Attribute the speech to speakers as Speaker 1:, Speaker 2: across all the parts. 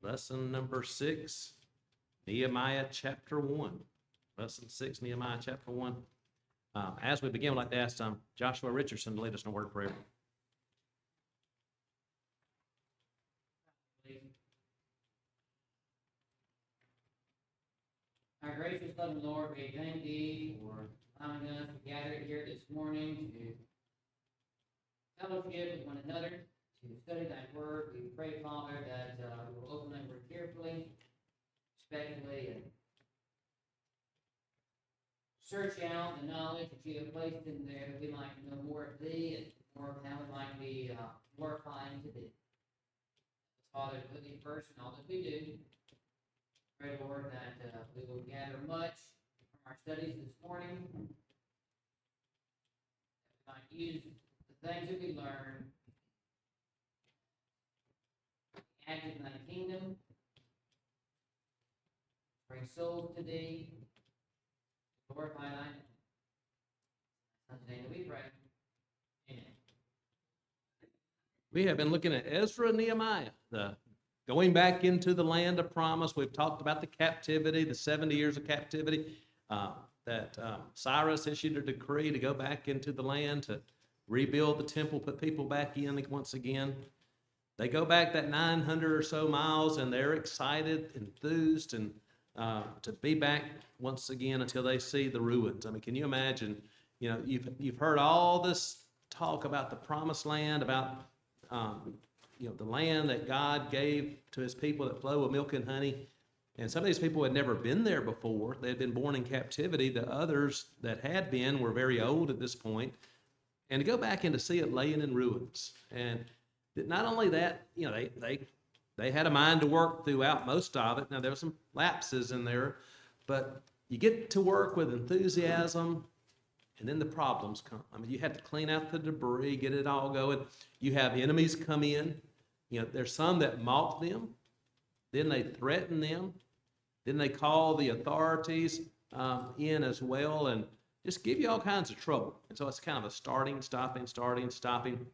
Speaker 1: Lesson number 6, Nehemiah chapter 1. Lesson 6, Nehemiah chapter 1. As we begin, I'd like to ask Joshua Richardson to lead us in a word of prayer.
Speaker 2: Our gracious, loving Lord, we thank Thee for allowing us to gather here this morning to fellowship with one another, to study Thy Word. We pray, Father, that we will open Thy Word carefully, respectfully, and search out the knowledge that You have placed in there, that we might know more of Thee and more of how we might be glorifying to Thee. Father, put Thee first in all that we do. Pray, Lord, that we will gather much from our studies this morning. That we might use the things that we learn, act in Thy kingdom, bring souls to Thee, glorify Thy name. In the name that we pray. Amen.
Speaker 1: We have been looking at Ezra and Nehemiah, going back into the land of promise. We've talked about the captivity, the 70 years of captivity, that Cyrus issued a decree to go back into the land to rebuild the temple, put people back in once again. They go back that 900 or so miles, and they're excited, enthused, and to be back once again until they see the ruins. I mean, can you imagine? You know, you've heard all this talk about the promised land, about the land that God gave to His people that flow with milk and honey. And some of these people had never been there before. They had been born in captivity. The others that had been were very old at this point. And to go back and to see it laying in ruins. And not only that, they had a mind to work throughout most of it. Now, there were some lapses in there, but you get to work with enthusiasm, and then the problems come. I mean, you had to clean out the debris, get it all going. You have enemies come in. There's some that mock them. Then they threaten them. Then they call the authorities in as well and just give you all kinds of trouble. And so it's kind of a starting, stopping.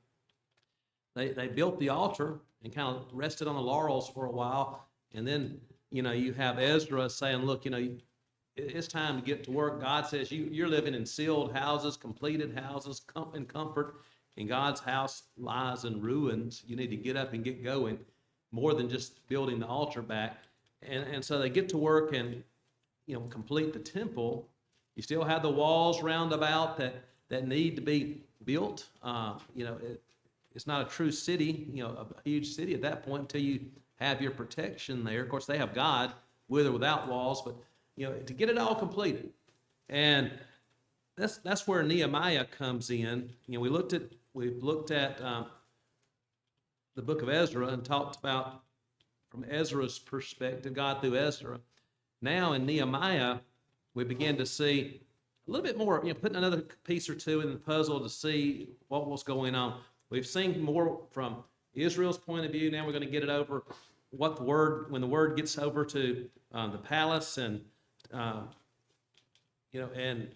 Speaker 1: They built the altar and kind of rested on the laurels for a while. And then, you have Ezra saying, look, it's time to get to work. God says you're living in sealed houses, completed houses, in comfort, and God's house lies in ruins. You need to get up and get going, more than just building the altar back. And so they get to work and complete the temple. You still have the walls round about that need to be built. It's not a true city, a huge city at that point until you have your protection there. Of course, they have God with or without walls, but to get it all completed. And that's where Nehemiah comes in. We've looked at the book of Ezra and talked about from Ezra's perspective, God through Ezra. Now in Nehemiah, we begin to see a little bit more, putting another piece or two in the puzzle to see what was going on. We've seen more from Israel's point of view. Now we're going to get it over when the word gets over to the palace and and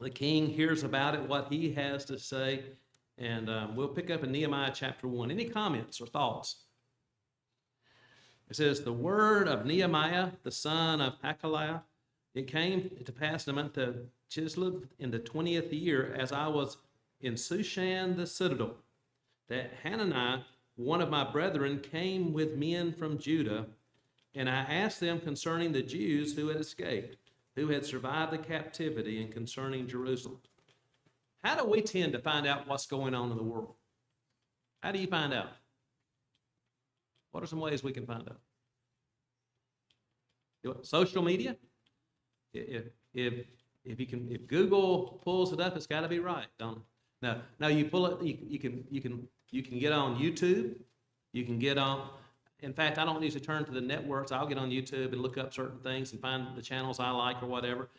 Speaker 1: the king hears about it, what he has to say, and we'll pick up in Nehemiah chapter 1. Any comments or thoughts? It says, the word of Nehemiah, the son of Hakaliah, it came to pass in the month of Chislev in the 20th year, as I was in Shushan the citadel, that Hananiah, one of my brethren, came with men from Judah, and I asked them concerning the Jews who had escaped, who had survived the captivity, and concerning Jerusalem. How do we tend to find out what's going on in the world? How do you find out? What are some ways we can find out? Social media? If Google pulls it up, it's got to be right, don't it? Now you pull it. You can get on YouTube. You can get on. In fact, I don't usually turn to the networks. I'll get on YouTube and look up certain things and find the channels I like or whatever.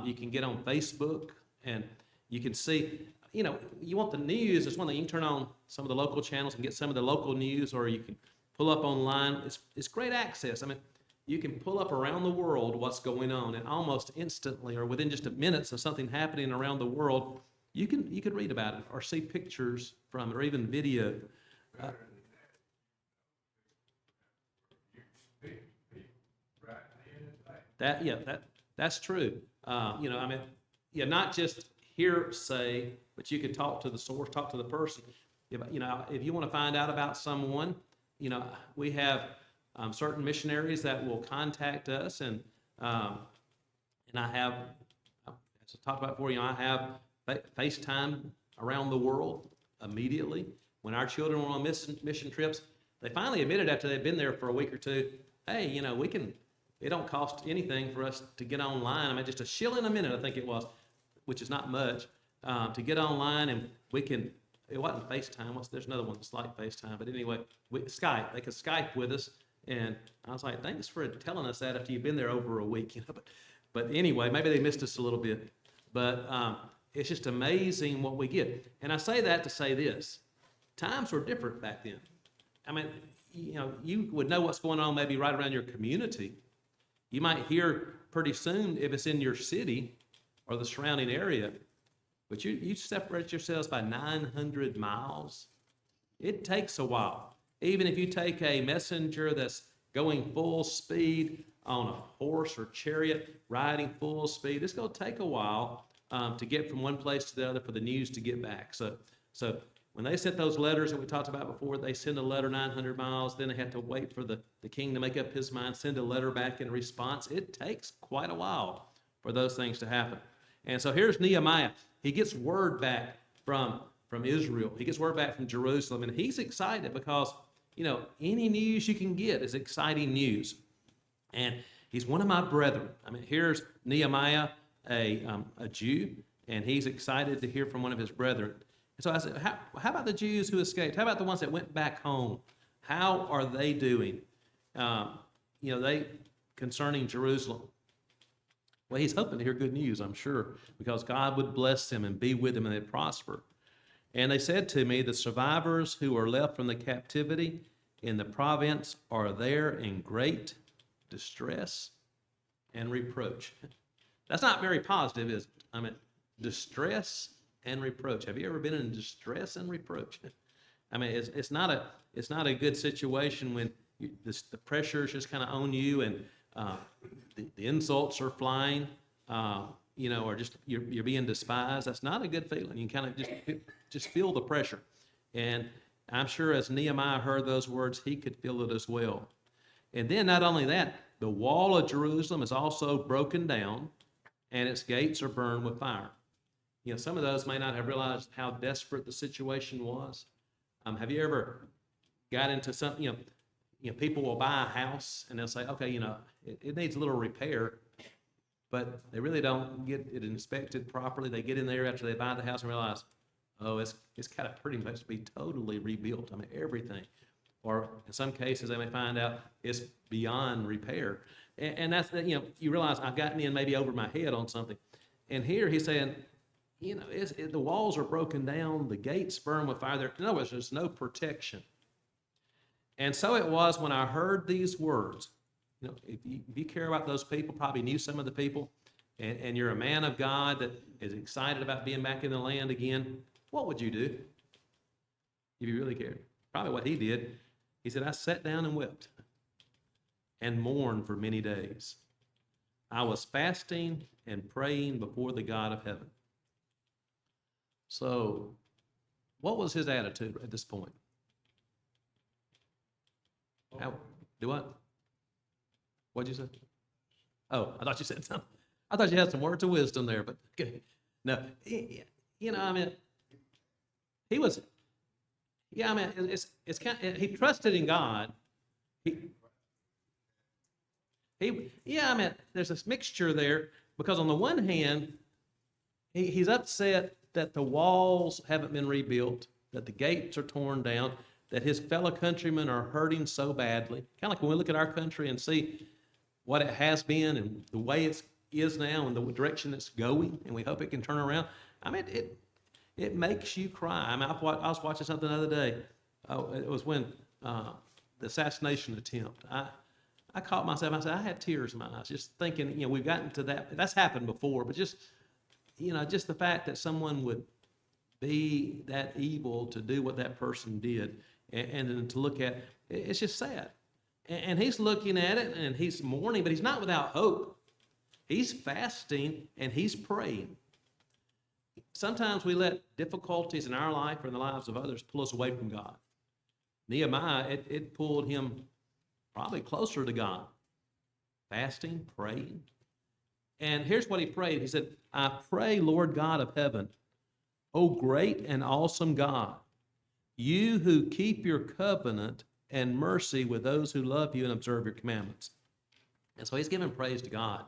Speaker 1: You can get on Facebook and you can see, you want the news. It's one thing. You can turn on some of the local channels and get some of the local news, or you can pull up online. It's great access. I mean, you can pull up around the world what's going on, and almost instantly or within just a minutes of something happening around the world, you can read about it or see pictures from it or even video. That's true. Not just hearsay, but you could talk to the source, talk to the person. If you want to find out about someone, we have certain missionaries that will contact us, and I have, as I talked about before, I have FaceTime around the world immediately. When our children were on mission trips, they finally admitted after they'd been there for a week or two, hey, it don't cost anything for us to get online. I mean, just a shilling a minute, I think it was, which is not much, to get online, and we can, it wasn't FaceTime. There's another one that's like FaceTime, but anyway, Skype. They could Skype with us, and I was like, thanks for telling us that after you've been there over a week, But anyway, maybe they missed us a little bit. But it's just amazing what we get. And I say that to say this. Times were different back then. I mean, you would know what's going on maybe right around your community. You might hear pretty soon if it's in your city or the surrounding area. But you separate yourselves by 900 miles. It takes a while. Even if you take a messenger that's going full speed on a horse or chariot, riding full speed, it's going to take a while to get from one place to the other for the news to get back. So when they sent those letters that we talked about before, they send a letter 900 miles, then they have to wait for the king to make up his mind, send a letter back in response. It takes quite a while for those things to happen. And so here's Nehemiah. He gets word back from Israel. He gets word back from Jerusalem, and he's excited because, any news you can get is exciting news. And he's one of my brethren. I mean, here's Nehemiah, a Jew, and he's excited to hear from one of his brethren. And so I said, how about the Jews who escaped? How about the ones that went back home? How are they doing? Concerning Jerusalem. Well, he's hoping to hear good news, I'm sure, because God would bless them and be with them and they'd prosper. And they said to me, the survivors who are left from the captivity in the province are there in great distress and reproach. That's not very positive, is it? I mean, distress and reproach. Have you ever been in distress and reproach? I mean, it's not a good situation when the pressure is just kind of on you, and the insults are flying, or just you're being despised. That's not a good feeling. You kind of just feel the pressure. And I'm sure as Nehemiah heard those words, he could feel it as well. And then not only that, the wall of Jerusalem is also broken down, and its gates are burned with fire. Some of those may not have realized how desperate the situation was. Have you ever got into something, people will buy a house and they'll say, okay, it needs a little repair, but they really don't get it inspected properly. They get in there after they buy the house and realize, oh, it's got to pretty much be totally rebuilt. I mean, everything. Or in some cases, they may find out it's beyond repair. And that's, you realize I've gotten in maybe over my head on something. And here he's saying, the walls are broken down, the gates burned with fire. In other words, there's no protection. And so it was when I heard these words. If you care about those people, probably knew some of the people, and you're a man of God that is excited about being back in the land again, what would you do if you really cared? Probably what he did. He said, I sat down and wept and mourned for many days. I was fasting and praying before the God of heaven. So, what was his attitude at this point? Do what? What'd you say? Oh, I thought you said something. I thought you had some words of wisdom there, but okay. No, he was. Yeah, it's kind of, he trusted in God. There's this mixture there because on the one hand, he's upset that the walls haven't been rebuilt, that the gates are torn down, that his fellow countrymen are hurting so badly. Kind of like when we look at our country and see what it has been and the way it is now and the direction it's going, and we hope it can turn around. I mean, it makes you cry. I mean, I was watching something the other day. It was when the assassination attempt. I caught myself. I said, I had tears in my eyes, just thinking, we've gotten to that. That's happened before, but just the fact that someone would be that evil to do what that person did, and then to look at, it's just sad. And he's looking at it and he's mourning, but he's not without hope. He's fasting and he's praying. Sometimes we let difficulties in our life or in the lives of others pull us away from God. Nehemiah, it pulled him probably closer to God. Fasting, praying. And here's what he prayed. He said, I pray, Lord God of heaven, O great and awesome God, you who keep your covenant and mercy with those who love you and observe your commandments. And so he's giving praise to God.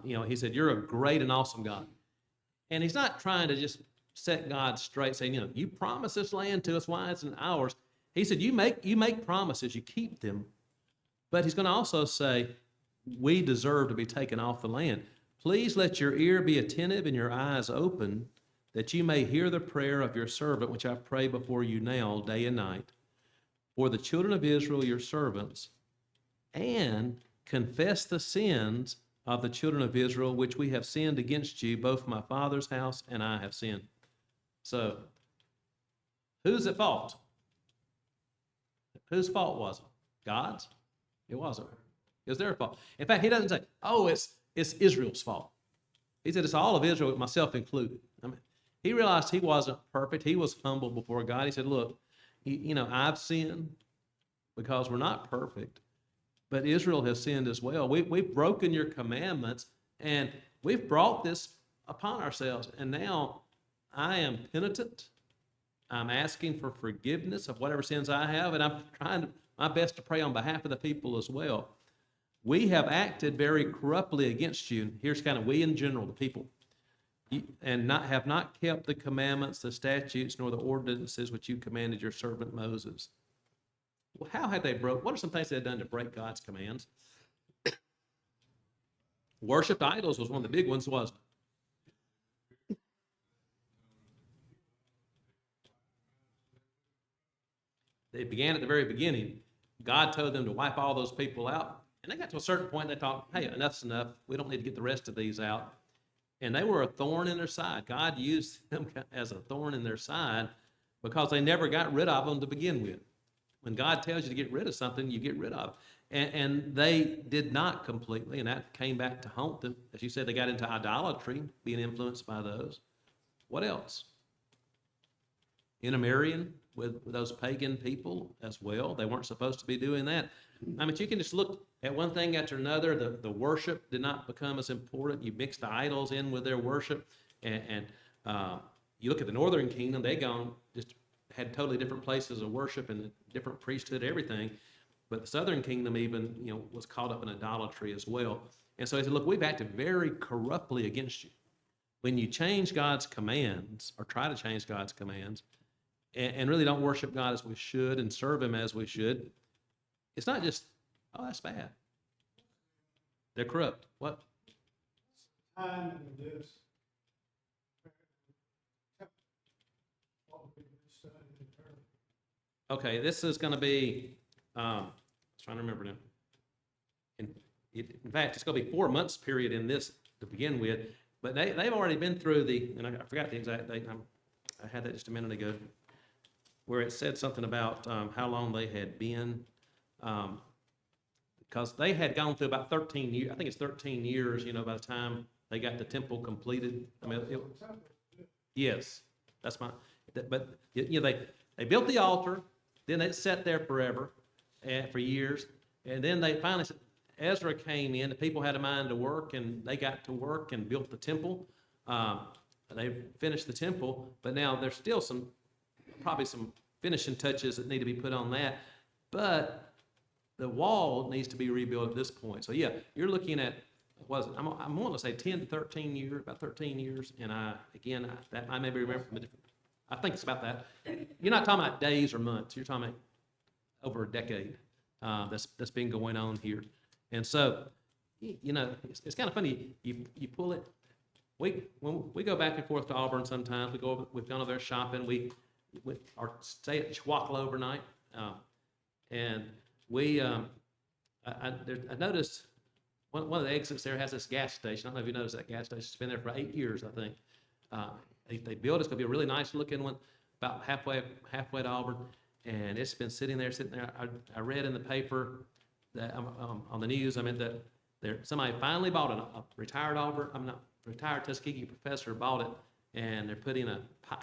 Speaker 1: He said, you're a great and awesome God. And he's not trying to just set God straight, saying, you promised this land to us, why isn't it ours? He said, you make promises, you keep them. But he's going to also say, we deserve to be taken off the land. Please let your ear be attentive and your eyes open, that you may hear the prayer of your servant, which I pray before you now, day and night, for the children of Israel, your servants, and confess the sins of the children of Israel, which we have sinned against you, both my father's house and I have sinned. So, who's at fault? Whose fault was it? God's? It wasn't. It was their fault. In fact, he doesn't say, oh, it's Israel's fault. He said it's all of Israel, myself included. I mean, he realized he wasn't perfect. He was humble before God. He said, look, I've sinned because we're not perfect, but Israel has sinned as well. We've broken your commandments, and we've brought this upon ourselves. And now I am penitent. I'm asking for forgiveness of whatever sins I have, and I'm trying my best to pray on behalf of the people as well. We have acted very corruptly against you. Here's kind of we in general, the people, and have not kept the commandments, the statutes, nor the ordinances which you commanded your servant Moses. Well, how had they broke? What are some things they had done to break God's commands? Worshipped idols was one of the big ones, wasn't it? They began at the very beginning. God told them to wipe all those people out. And they got to a certain point, they thought, hey, enough's enough. We don't need to get the rest of these out. And they were a thorn in their side. God used them as a thorn in their side because they never got rid of them to begin with. When God tells you to get rid of something, you get rid of it. And they did not completely, and that came back to haunt them. As you said, they got into idolatry, being influenced by those. What else? Intermarrying with those pagan people as well. They weren't supposed to be doing that. I mean, you can just look at one thing after another. The worship did not become as important. You mixed the idols in with their worship. And you look at the northern kingdom, they just had totally different places of worship and different priesthood, everything. But the southern kingdom even, was caught up in idolatry as well. And so he said, look, we've acted very corruptly against you. When you change God's commands, or try to change God's commands, and really don't worship God as we should and serve him as we should, it's not just, oh, that's bad. They're corrupt. What?
Speaker 3: Time in this.
Speaker 1: Okay, this is going to be, I'm trying to remember now. In fact, it's going to be 4 months period in this to begin with, but they've already been through and I forgot the exact date. I had that just a minute ago, where it said something about how long they had been, because they had gone through about 13 years. I think it's 13 years, by the time they got the temple completed. I mean, yes, that's my. But they built the altar, then it sat there forever, for years, and then they finally said, Ezra came in. The people had a mind to work, and they got to work and built the temple. They finished the temple, but now there's still probably some finishing touches that need to be put on that, but the wall needs to be rebuilt at this point. So yeah, you're looking at, I'm wanting to say 10 to 13 years, about 13 years, and I may be remembering from a different, I think it's about that. You're not talking about days or months, you're talking about over a decade that's been going on here. And so, it's kind of funny, you pull it, when we go back and forth to Auburn sometimes, we've gone over there shopping, we stay at Chihuahua overnight, and I noticed one of the exits there has this gas station. I don't know if you noticed that gas station. It's been there for 8 years, I think. They built it. It's going to be a really nice looking one, about halfway to Auburn, and it's been sitting there. I read in the paper that on the news, that Somebody finally bought a retired Tuskegee professor bought it, and they're putting I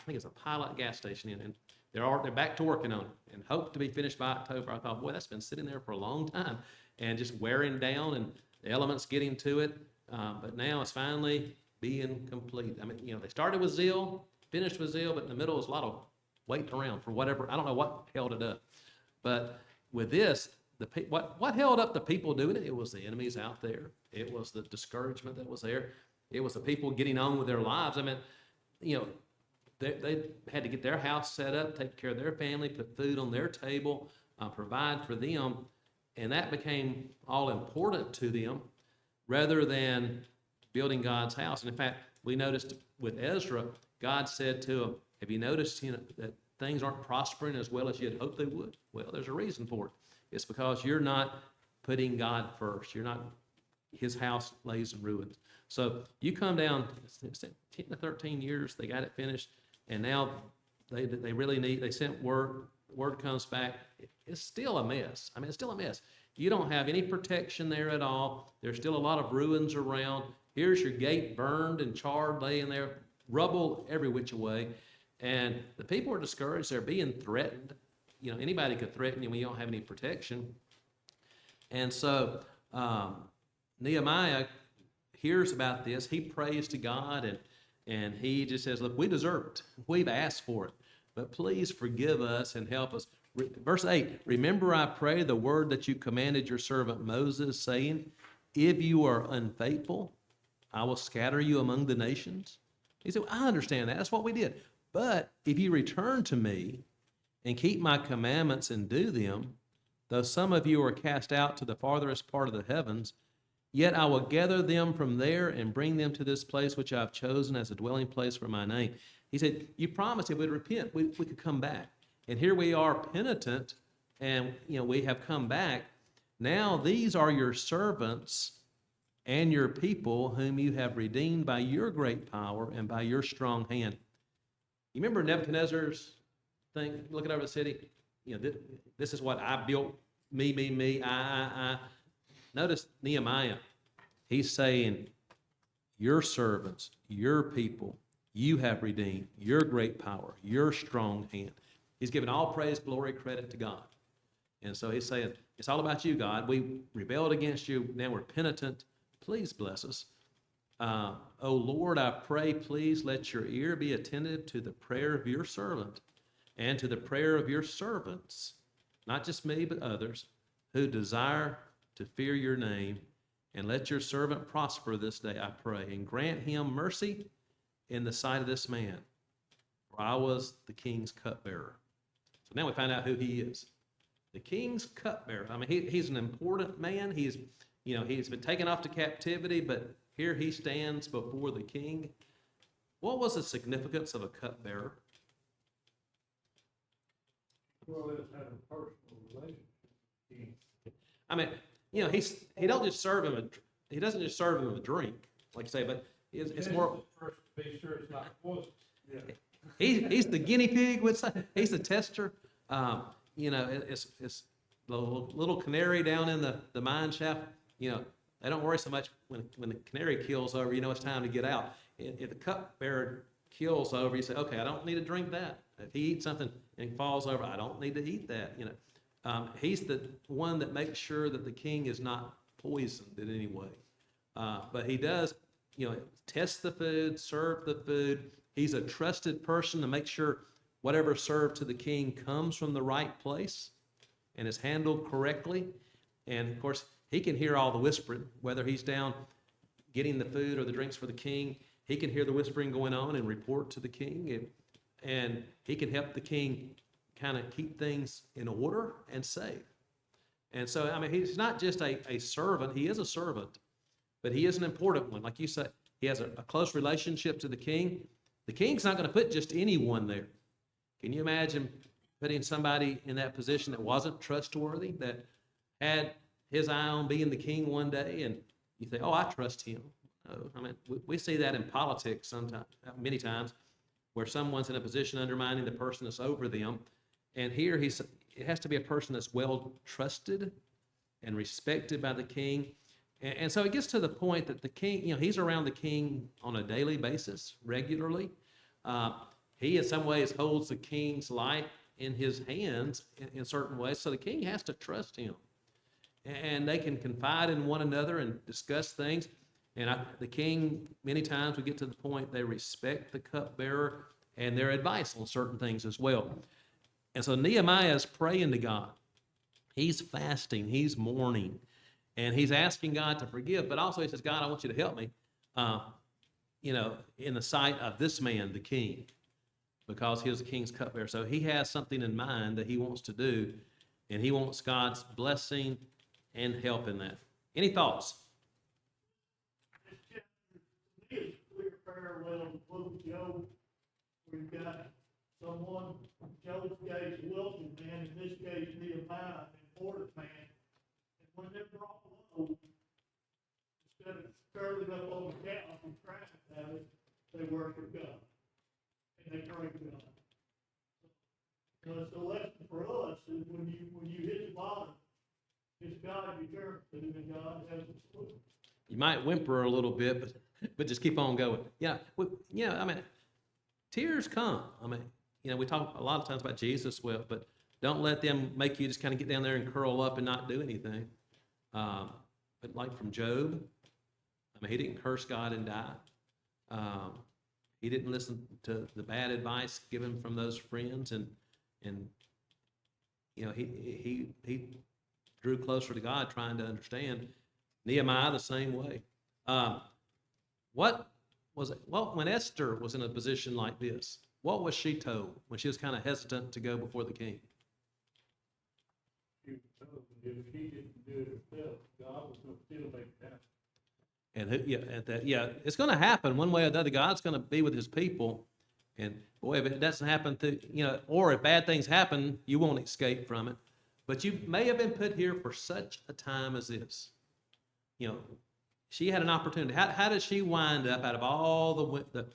Speaker 1: think it's a pilot gas station in, and they're back to working on it and hope to be finished by October. I thought, boy, that's been sitting there for a long time and just wearing down, and the elements getting to it. But now it's finally being complete. I mean, they started with zeal, finished with zeal, but in the middle was a lot of waiting around for whatever. I don't know what held it up, but with this, what held up the people doing it? It was the enemies out there. It was the discouragement that was there. It was the people getting on with their lives. I mean, they had to get their house set up, take care of their family, put food on their table, provide for them, and that became all important to them rather than building God's house. And in fact, we noticed with Ezra, God said to him, have you noticed that things aren't prospering as well as you'd hoped they would? Well, there's a reason for it. It's because you're not putting God first. You're not, his house lays in ruins. So you come down, 10 to 13 years, they got it finished, and now they really they sent word comes back. It's still a mess. I mean, it's still a mess. You don't have any protection there at all. There's still a lot of ruins around. Here's your gate burned and charred, laying there, rubble every which way. And the people are discouraged. They're being threatened. Anybody could threaten you when you don't have any protection. And so Nehemiah hears about this. He prays to God, and he just says, look, we deserve it. We've asked for it. But please forgive us and help us. Verse 8, remember, I pray, the word that you commanded your servant Moses, saying, if you are unfaithful, I will scatter you among the nations. He said, well, I understand that. That's what we did. But if you return to me and keep my commandments and do them, though some of you are cast out to the farthest part of the heavens, yet I will gather them from there and bring them to this place which I have chosen as a dwelling place for my name. He said, you promised if we'd repent, we could come back. And here we are penitent, and we have come back. Now these are your servants and your people whom you have redeemed by your great power and by your strong hand. You remember Nebuchadnezzar's thing, looking over the city? This is what I built, me, I. Notice Nehemiah. He's saying, your servants, your people, you have redeemed, your great power, your strong hand. He's giving all praise, glory, credit to God. And so he's saying, it's all about you, God. We rebelled against you. Now we're penitent. Please bless us. Oh Lord, I pray, please let your ear be attentive to the prayer of your servant and to the prayer of your servants, not just me, but others, who desire to fear your name. And let your servant prosper this day, I pray, and grant him mercy in the sight of this man. For I was the king's cupbearer. So now we find out who he is. The king's cupbearer. I mean, he's an important man. He's been taken off to captivity, but here he stands before the king. What was the significance of a cupbearer?
Speaker 3: Well, it's had a personal relationship.
Speaker 1: I mean, he don't just serve him he doesn't just serve him a drink, like you say, but it's more.
Speaker 3: First, to be sure it's not poison. Yeah.
Speaker 1: He's the guinea pig. He's the tester. It's the little canary down in the mine shaft. They don't worry so much when the canary kills over. It's time to get out. If the cupbearer kills over, you say, okay, I don't need to drink that. If he eats something and he falls over, I don't need to eat that. He's the one that makes sure that the king is not poisoned in any way. But he does, test the food, serve the food. He's a trusted person to make sure whatever's served to the king comes from the right place and is handled correctly. And of course, he can hear all the whispering, whether he's down getting the food or the drinks for the king. He can hear the whispering going on and report to the king. And he can help the king kind of keep things in order and safe. And so, I mean, he's not just a servant. He is a servant, but he is an important one. Like you said, he has a close relationship to the king. The king's not going to put just anyone there. Can you imagine putting somebody in that position that wasn't trustworthy, that had his eye on being the king one day, and you think, oh, I trust him? No. I mean, we see that in politics sometimes, many times, where someone's in a position undermining the person that's over them. And here it has to be a person that's well trusted and respected by the king. And so it gets to the point that the king, he's around the king on a daily basis, regularly. He, in some ways, holds the king's life in his hands in certain ways. So the king has to trust him. And they can confide in one another and discuss things. And the king, many times we get to the point they respect the cupbearer and their advice on certain things as well. And so Nehemiah is praying to God. He's fasting, he's mourning, and he's asking God to forgive. But also he says, God, I want you to help me, in the sight of this man, the king, because he was the king's cupbearer. So he has something in mind that he wants to do, and he wants God's blessing and help in that. Any thoughts?
Speaker 3: This chapter, to me, is a clear parallel to book of Job. We've got someone, Job's case, a wealthy man, in this case Nehemiah, an important man. And when they're brought low, instead of curling up on the couch and crying about it, they worship God. And they pray to God. So it's a lesson for us is when you hit the bottom, it's God you turn to, and God has a solution.
Speaker 1: You might whimper a little bit, but just keep on going. Tears come. We talk a lot of times about Jesus, but don't let them make you just kind of get down there and curl up and not do anything. But like from Job, he didn't curse God and die. He didn't listen to the bad advice given from those friends, and he drew closer to God, trying to understand. Nehemiah the same way. When Esther was in a position like this, what was she told when she was kind of hesitant to go before the king?
Speaker 3: She was told that if she didn't do it herself, God was going to still make it happen.
Speaker 1: And it's going to happen one way or the other. God's going to be with his people. And boy, if it doesn't happen or if bad things happen, you won't escape from it. But you may have been put here for such a time as this. She had an opportunity. How did she wind up out of all the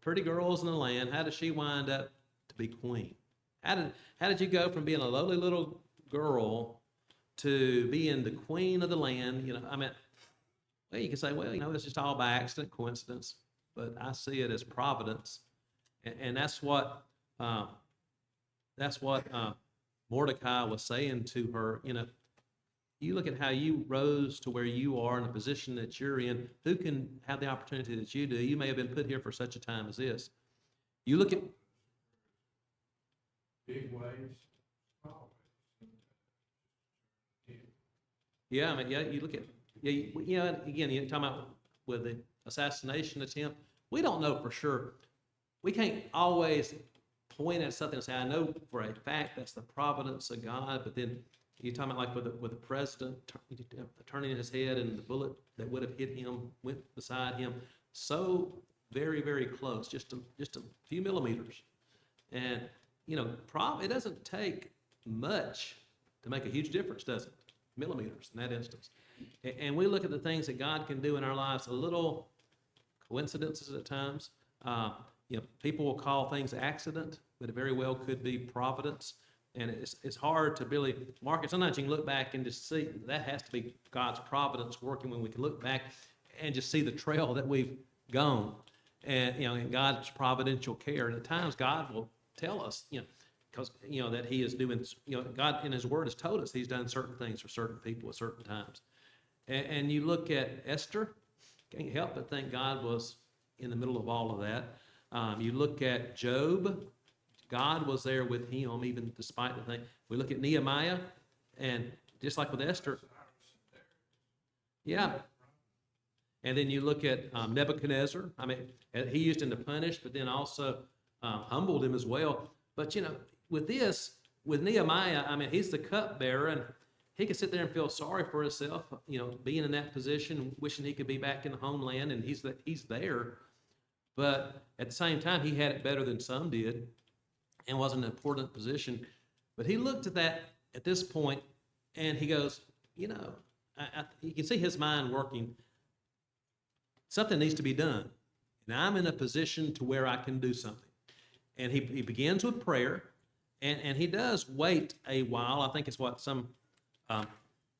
Speaker 1: pretty girls in the land? How did she wind up to be queen? How did you go from being a lowly little girl to being the queen of the land? You can say, it's just all by accident, coincidence, but I see it as providence, and that's what Mordecai was saying to her. You look at how you rose to where you are in the position that you're in. Who can have the opportunity that you do? You may have been put here for such a time as this. You look at
Speaker 3: Big ways, small ways.
Speaker 1: you look at again, you're talking about with the assassination attempt. We don't know for sure. We can't always point at something and say, I know for a fact that's the providence of God, but then you're talking about like with the president turning his head and the bullet that would have hit him went beside him so very, very close, just a few millimeters. And, it doesn't take much to make a huge difference, does it? Millimeters in that instance. And we look at the things that God can do in our lives, a little coincidences at times. People will call things accident, but it very well could be providence. And it's hard to really mark it. Sometimes you can look back and just see that has to be God's providence working when we can look back and just see the trail that we've gone. And, and God's providential care. And at times God will tell us, because, that he is doing, God in his word has told us he's done certain things for certain people at certain times. And you look at Esther, can't help but think God was in the middle of all of that. You look at Job, God was there with him, even despite the thing. We look at Nehemiah, and just like with Esther, yeah. And then you look at Nebuchadnezzar. He used him to punish, but then also humbled him as well. But, with Nehemiah, he's the cupbearer, and he could sit there and feel sorry for himself, being in that position, wishing he could be back in the homeland, and he's there. But at the same time, he had it better than some did and was in an important position. But he looked at that at this point, and he goes, you can see his mind working. Something needs to be done. And I'm in a position to where I can do something. And he begins with prayer, and he does wait a while. I think it's some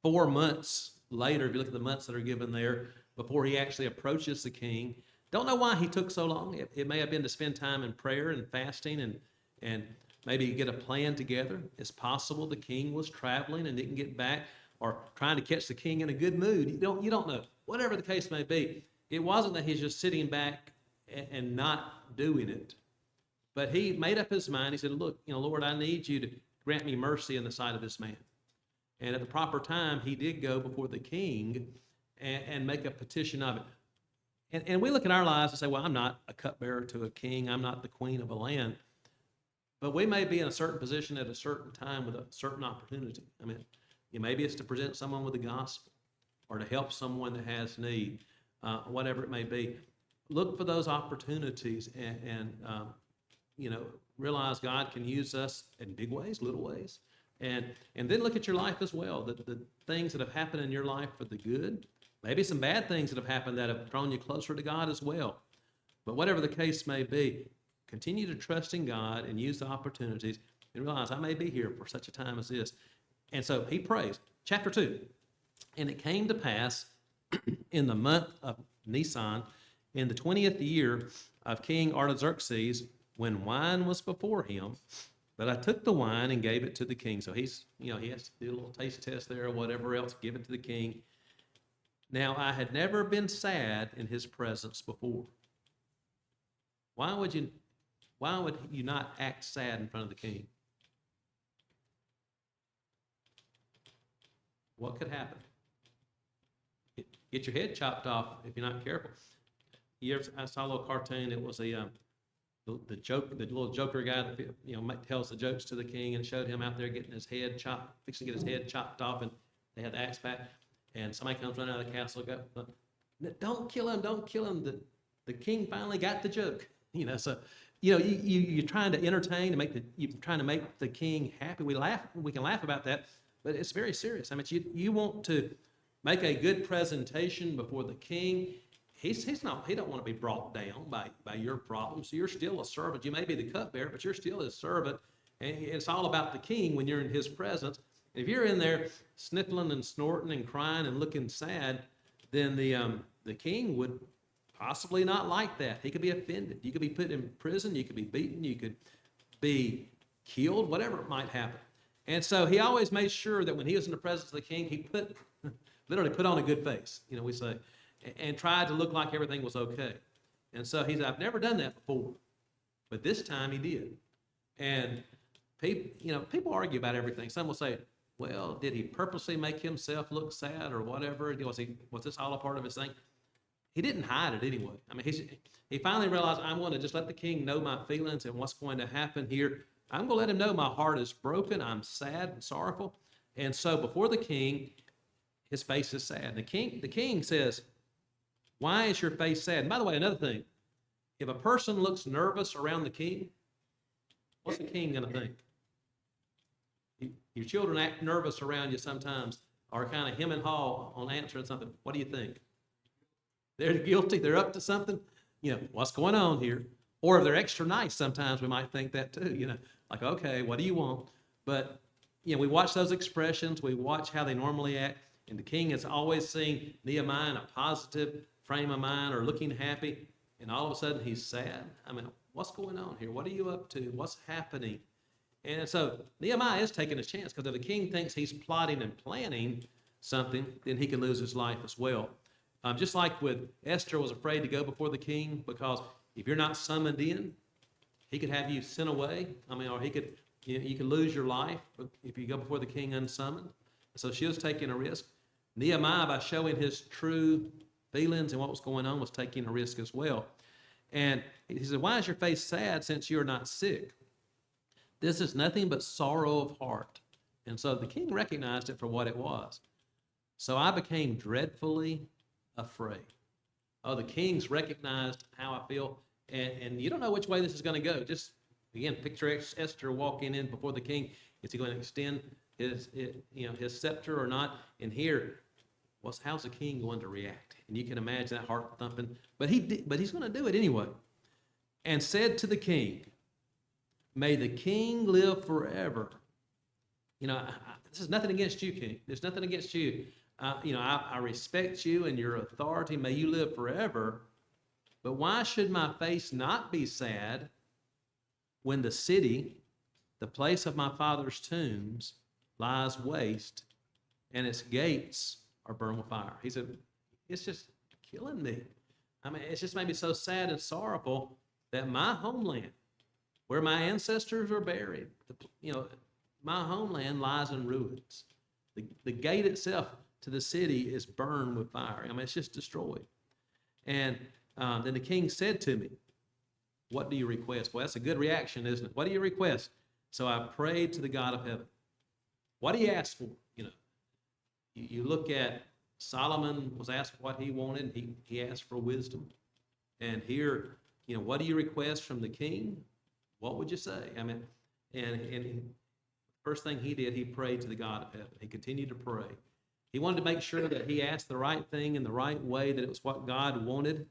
Speaker 1: 4 months later, if you look at the months that are given there, before he actually approaches the king. Don't know why he took so long. It may have been to spend time in prayer and fasting and maybe get a plan together. It's possible the king was traveling and didn't get back, or trying to catch the king in a good mood. You don't know. Whatever the case may be, it wasn't that he's just sitting back and not doing it. But he made up his mind. He said, look, Lord, I need you to grant me mercy in the sight of this man. And at the proper time, he did go before the king and make a petition of it. And we look at our lives and say, well, I'm not a cupbearer to a king. I'm not the queen of a land. But we may be in a certain position at a certain time with a certain opportunity. I mean, maybe it's to present someone with the gospel or to help someone that has need, whatever it may be. Look for those opportunities and realize God can use us in big ways, little ways. And then look at your life as well, the things that have happened in your life for the good. Maybe some bad things that have happened that have drawn you closer to God as well. But whatever the case may be, continue to trust in God and use the opportunities and realize I may be here for such a time as this. And so he prays. Chapter 2. And it came to pass in the month of Nisan, in the 20th year of King Artaxerxes, when wine was before him, but I took the wine and gave it to the king. So he has to do a little taste test there or whatever else, give it to the king. Now, I had never been sad in his presence before. Why would you not act sad in front of the king? What could happen? Get your head chopped off if you're not careful. I saw a little cartoon. It was the little joker guy that tells the jokes to the king, and it showed him out there getting his head chopped, fixing to get his head chopped off, and they had the axe back, and somebody comes running out of the castle, don't kill him, don't kill him. The king finally got the joke, So you're trying to entertain and you're trying to make the king happy. We can laugh about that, but it's very serious. I mean, you want to make a good presentation before the king. He don't want to be brought down by your problems. So you're still a servant. You may be the cupbearer, but you're still his servant. And it's all about the king when you're in his presence. And if you're in there sniffling and snorting and crying and looking sad, then the king would possibly not like that. He could be offended. You could be put in prison. You could be beaten. You could be killed, whatever might happen. And so he always made sure that when he was in the presence of the king, he literally put on a good face, we say, and tried to look like everything was okay. And so he said, I've never done that before, but this time he did. And people argue about everything. Some will say, well, did he purposely make himself look sad or whatever? Was this all a part of his thing? He didn't hide it anyway. I mean, he finally realized, I'm going to just let the king know my feelings and what's going to happen here. I'm going to let him know my heart is broken. I'm sad and sorrowful. And so before the king, his face is sad. The king says, why is your face sad? And by the way, another thing, if a person looks nervous around the king, what's the king going to think? Your children act nervous around you sometimes, or kind of hem and haw on answering something. What do you think? They're guilty. They're up to something. What's going on here? Or if they're extra nice, sometimes we might think that too. Like, okay, what do you want? But we watch those expressions. We watch how they normally act. And the king has always seen Nehemiah in a positive frame of mind or looking happy. And all of a sudden he's sad. I mean, what's going on here? What are you up to? What's happening? And so Nehemiah is taking a chance, because if the king thinks he's plotting and planning something, then he could lose his life as well. Just like with Esther was afraid to go before the king, because if you're not summoned in, he could have you sent away. I mean, or you could lose your life if you go before the king unsummoned. So she was taking a risk. Nehemiah, by showing his true feelings and what was going on, was taking a risk as well. And he said, why is your face sad since you are not sick? This is nothing but sorrow of heart. And so the king recognized it for what it was. So I became dreadfully afraid. Oh, the king's recognized how I feel. And you don't know which way this is going to go. Just, again, picture Esther walking in before the king. Is he going to extend his scepter or not? And here, how's the king going to react? And you can imagine that heart thumping. But he's going to do it anyway. And said to the king, may the king live forever. This is nothing against you, king. There's nothing against you. I respect you and your authority. May you live forever. But why should my face not be sad when the city, the place of my father's tombs, lies waste and its gates are burned with fire? He said, it's just killing me. I mean, it's just made me so sad and sorrowful that my homeland, where my ancestors are buried, my homeland lies in ruins. The gate itself to the city is burned with fire. I mean, it's just destroyed. And then the king said to me, what do you request? Well, that's a good reaction, isn't it? What do you request? So I prayed to the God of heaven. What do you ask for? You look at Solomon was asked what he wanted. He asked for wisdom. And here, what do you request from the king? What would you say? I mean, and first thing he did, he prayed to the God of heaven. He continued to pray. He wanted to make sure that he asked the right thing in the right way, that it was what God wanted.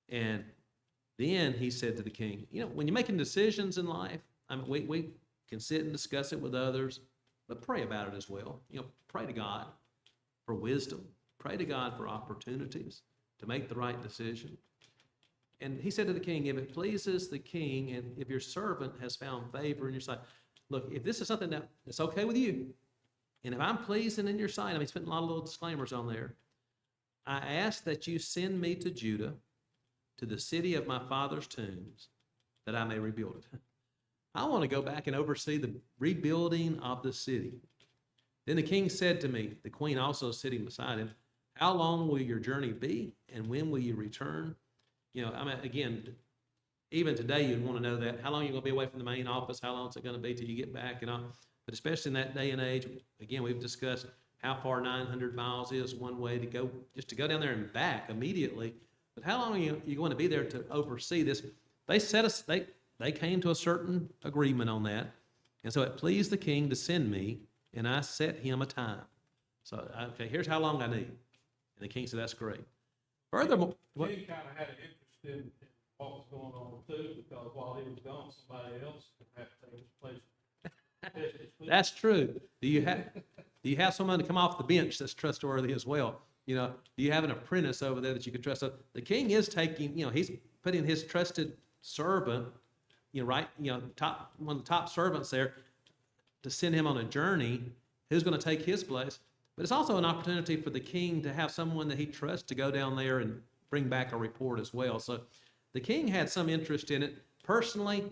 Speaker 1: And then he said to the king, when you're making decisions in life, I mean, we can sit and discuss it with others, but pray about it as well. Pray to God for wisdom. Pray to God for opportunities to make the right decision. And he said to the king, if it pleases the king, and if your servant has found favor in your sight, look, if this is something that's okay with you, and if I'm pleasing in your sight, I mean, he's putting a lot of little disclaimers on there. I ask that you send me to Judah, to the city of my father's tombs, that I may rebuild it. I want to go back and oversee the rebuilding of the city. Then the king said to me, the queen also sitting beside him, how long will your journey be, and when will you return? I mean, again, even today you'd want to know that. How long are you going to be away from the main office? How long is it going to be till you get back? But especially in that day and age, again, we've discussed how far 900 miles is one way to go, just to go down there and back immediately. But how long are you going to be there to oversee this? They came to a certain agreement on that. And so it pleased the king to send me, and I set him a time. So, okay, here's how long I need. And the king said, that's great. Furthermore,
Speaker 4: King kind of had an interest in what was going on too, because while he was gone, somebody else had to take his place.
Speaker 1: that's true. Do you have someone to come off the bench that's trustworthy as well? Do you have an apprentice over there that you can trust? So the king is taking, he's putting his trusted servant, one of the top servants there, to send him on a journey. Who's going to take his place? But it's also an opportunity for the king to have someone that he trusts to go down there and bring back a report as well. So the king had some interest in it personally,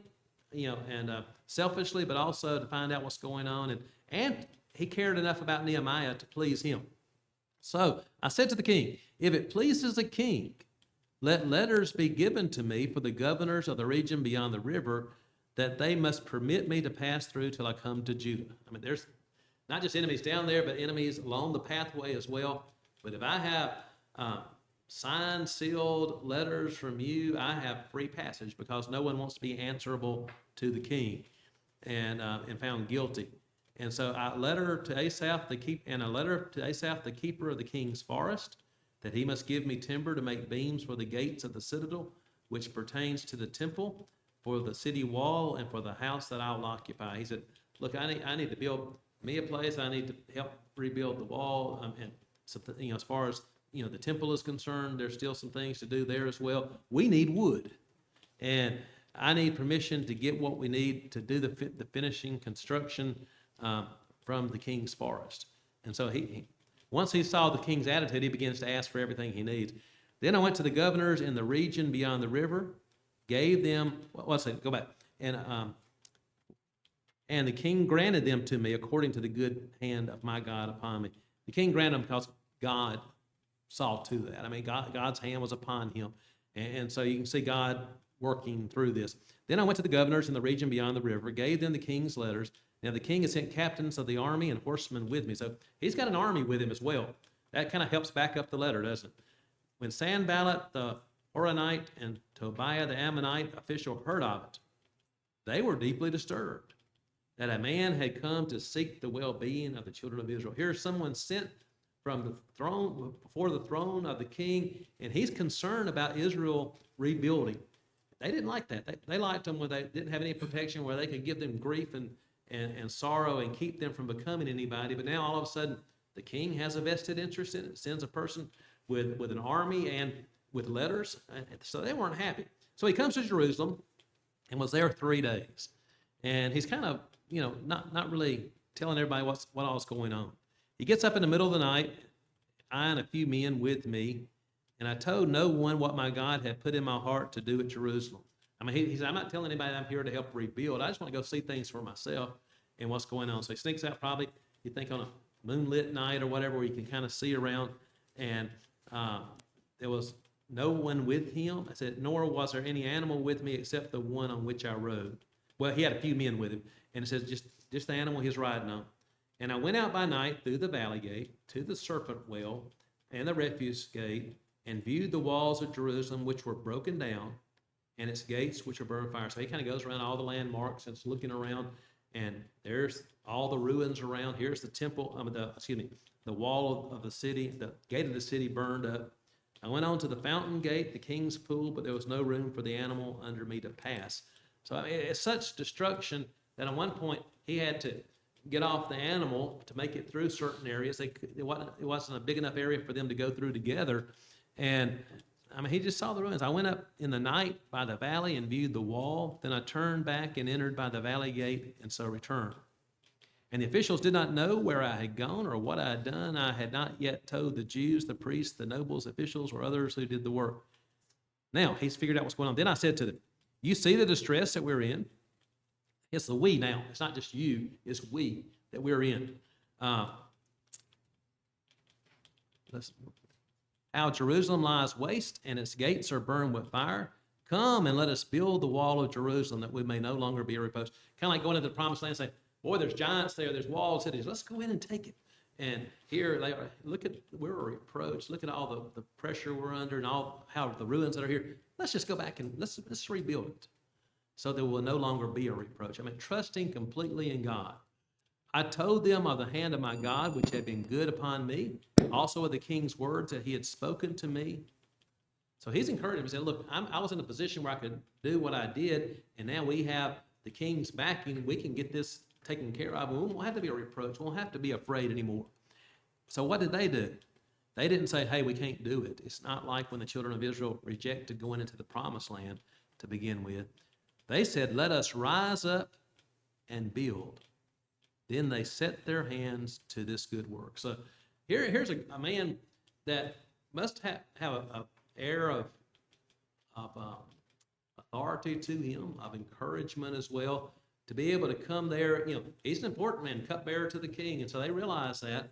Speaker 1: and selfishly, but also to find out what's going on. And he cared enough about Nehemiah to please him. So I said to the king, if it pleases the king, let letters be given to me for the governors of the region beyond the river, that they must permit me to pass through till I come to Judah. I mean, there's not just enemies down there, but enemies along the pathway as well. But if I have signed, sealed letters from you, I have free passage, because no one wants to be answerable to the king and found guilty. And so a letter to Asaph, the keeper of the king's forest, that he must give me timber to make beams for the gates of the citadel, which pertains to the temple, for the city wall, and for the house that I will occupy. He said, look, I need to build me a place. I need to help rebuild the wall. And so, as far as, the temple is concerned, there's still some things to do there as well. We need wood. And I need permission to get what we need to do the finishing construction from the king's forest. And so once he saw the king's attitude, he begins to ask for everything he needs. Then I went to the governors in the region beyond the river, gave them, go back. And the king granted them to me according to the good hand of my God upon me. The king granted them because God saw to that. I mean, God's hand was upon him. And so you can see God working through this. Then I went to the governors in the region beyond the river, gave them the king's letters. Now the king has sent captains of the army and horsemen with me. So he's got an army with him as well. That kind of helps back up the letter, doesn't it? When Sanballat the Horonite and Tobiah the Ammonite official heard of it, they were deeply disturbed that a man had come to seek the well-being of the children of Israel. Here's someone sent from the throne, before the throne of the king, and he's concerned about Israel rebuilding. They didn't like that. They liked them when they didn't have any protection, where they could give them grief and sorrow and keep them from becoming anybody. But now all of a sudden The king has a vested interest in it, sends a person with an army and with letters. So they weren't happy. So he comes to Jerusalem and was there 3 days. And he's kind of, not really telling everybody what all's going on. He gets up in the middle of the night, I and a few men with me, and I told no one what my God had put in my heart to do at Jerusalem. I mean, he said, I'm not telling anybody I'm here to help rebuild. I just want to go see things for myself and what's going on. So he sneaks out probably, you think on a moonlit night or whatever, where you can kind of see around. And there was no one with him. I said, nor was there any animal with me except the one on which I rode. Well, he had a few men with him. And it says, just the animal he's riding on. And I went out by night through the valley gate to the serpent well and the refuse gate, and viewed the walls of Jerusalem, which were broken down, and its gates, which are burned fire. So he kind of goes around all the landmarks and is looking around, and there's all the ruins around. Here's the temple, the wall of the city, the gate of the city burned up. I went on to the fountain gate, the king's pool, but there was no room for the animal under me to pass. So I mean, it's such destruction that at one point he had to get off the animal to make it through certain areas. It wasn't a big enough area for them to go through together. And I mean, he just saw the ruins. I went up in the night by the valley and viewed the wall. Then I turned back and entered by the valley gate, and so returned. And the officials did not know where I had gone or what I had done. I had not yet told the Jews, the priests, the nobles, officials, or others who did the work. Now, he's figured out what's going on. Then I said to them, you see the distress that we're in? It's the we now. It's not just you. It's we that we're in. How Jerusalem lies waste and its gates are burned with fire. Come and let us build the wall of Jerusalem that we may no longer be a reproach. Kind of like going into the promised land and say, boy, there's giants there, there's walled cities. Let's go in and take it. And here they are. We're a reproach. Look at all the pressure we're under and all how the ruins that are here. Let's just go back and let's rebuild it so there will no longer be a reproach. I mean, trusting completely in God. I told them of the hand of my God, which had been good upon me, also of the king's words that he had spoken to me. So he's encouraged him. He said, look, I was in a position where I could do what I did, and now we have the king's backing. We can get this taken care of. We won't have to be a reproach. We won't have to be afraid anymore. So what did they do? They didn't say, hey, we can't do it. It's not like when the children of Israel rejected going into the promised land to begin with. They said, let us rise up and build. Then they set their hands to this good work. So here's a man that must have an air of authority to him, of encouragement as well, to be able to come there. He's an important man, cupbearer to the king, and so they realize that.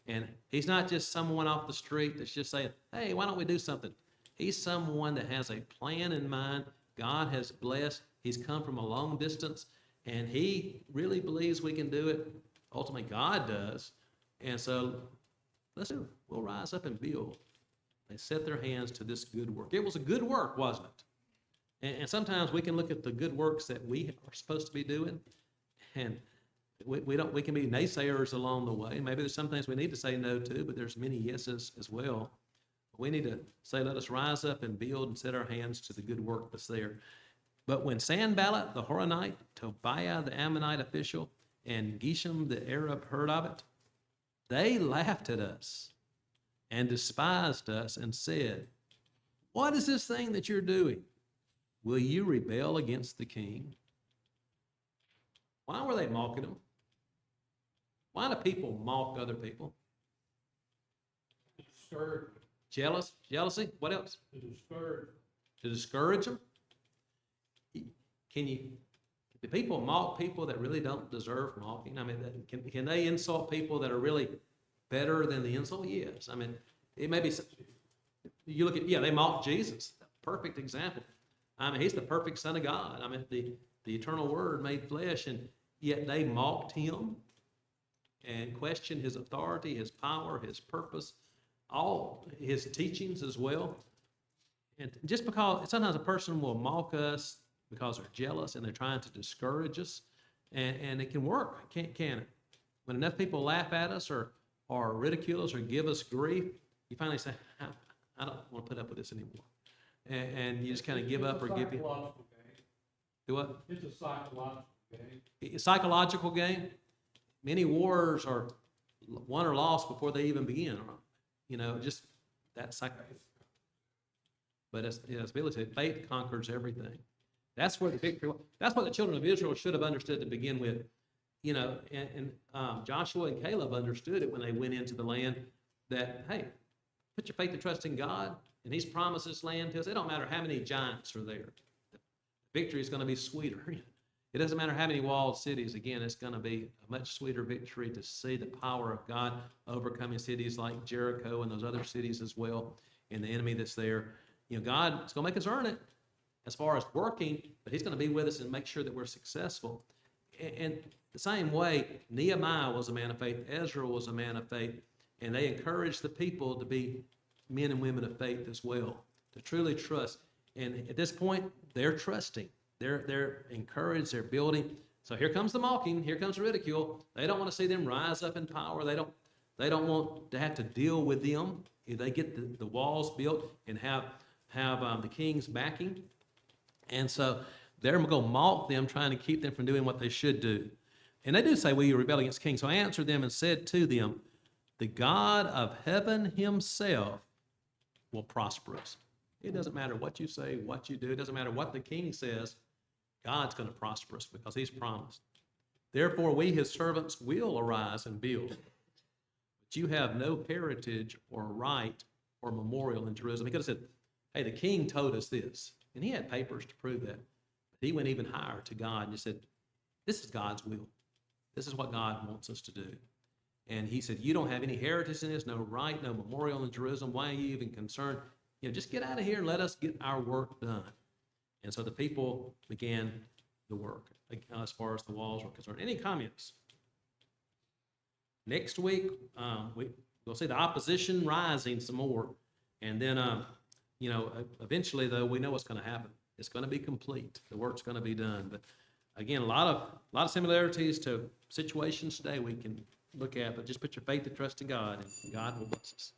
Speaker 1: And he's not just someone off the street that's just saying, hey, why don't we do something? He's someone that has a plan in mind. God has blessed. He's come from a long distance, and he really believes we can do it. Ultimately, God does. And so let's do it. We'll rise up and build. They set their hands to this good work. It was a good work, wasn't it? And sometimes we can look at the good works that we are supposed to be doing, and we can be naysayers along the way. Maybe there's some things we need to say no to, but there's many yeses as well. We need to say, let us rise up and build and set our hands to the good work that's there. But when Sanballat the Horonite, Tobiah the Ammonite official, and Geshem the Arab heard of it, they laughed at us and despised us and said, what is this thing that you're doing? Will you rebel against the king? Why were they mocking him? Why do people mock other people?
Speaker 4: Discouragement.
Speaker 1: Jealousy? What else?
Speaker 4: To discourage.
Speaker 1: To discourage them? Do people mock people that really don't deserve mocking? I mean, can they insult people that are really better than the insult? Yes. I mean, it may be, you look at, they mock Jesus. Perfect example. I mean, he's the perfect Son of God. I mean, the eternal Word made flesh, and yet they mocked him and questioned his authority, his power, his purpose, all his teachings as well. And just because sometimes a person will mock us because they're jealous and they're trying to discourage us, and it can work, can it? When enough people laugh at us or ridicule us or give us grief, you finally say, I don't want to put up with this anymore. And you just kind of give up or give in. Do what?
Speaker 4: It's a psychological game.
Speaker 1: Psychological game. Many wars are won or lost before they even begin. You know, just that's like, but as Billy said, faith conquers everything. That's where the victory, that's what the children of Israel should have understood to begin with. You know, and Joshua and Caleb understood it when they went into the land that, hey, put your faith and trust in God, and he's promised this land to us. It don't matter how many giants are there. The victory is going to be sweeter. It doesn't matter how many walled cities. Again, it's going to be a much sweeter victory to see the power of God overcoming cities like Jericho and those other cities as well, and the enemy that's there. You know, God is going to make us earn it as far as working, but he's going to be with us and make sure that we're successful. And the same way, Nehemiah was a man of faith, Ezra was a man of faith, and they encouraged the people to be men and women of faith as well, to truly trust. And at this point, they're trusting. They're encouraged, they're building. So here comes the mocking, here comes the ridicule. They don't want to see them rise up in power. They don't want to have to deal with them. If they get the walls built and have the king's backing. And so they're going to mock them, trying to keep them from doing what they should do. And they do say, will you rebel against the king? So I answered them and said to them, the God of heaven himself will prosper us. It doesn't matter what you say, what you do. It doesn't matter what the king says. God's going to prosper us because he's promised. Therefore, we, his servants, will arise and build. But you have no heritage or right or memorial in Jerusalem. He could have said, hey, the king told us this. And he had papers to prove that. But he went even higher to God and just said, this is God's will. This is what God wants us to do. And he said, you don't have any heritage in this, no right, no memorial in Jerusalem. Why are you even concerned? You know, just get out of here and let us get our work done. And so the people began the work as far as the walls were concerned. Any comments? Next week, we'll see the opposition rising some more. And then, you know, eventually, though, we know what's going to happen. It's going to be complete. The work's going to be done. But again, a lot of similarities to situations today we can look at, but just put your faith and trust in God, and God will bless us.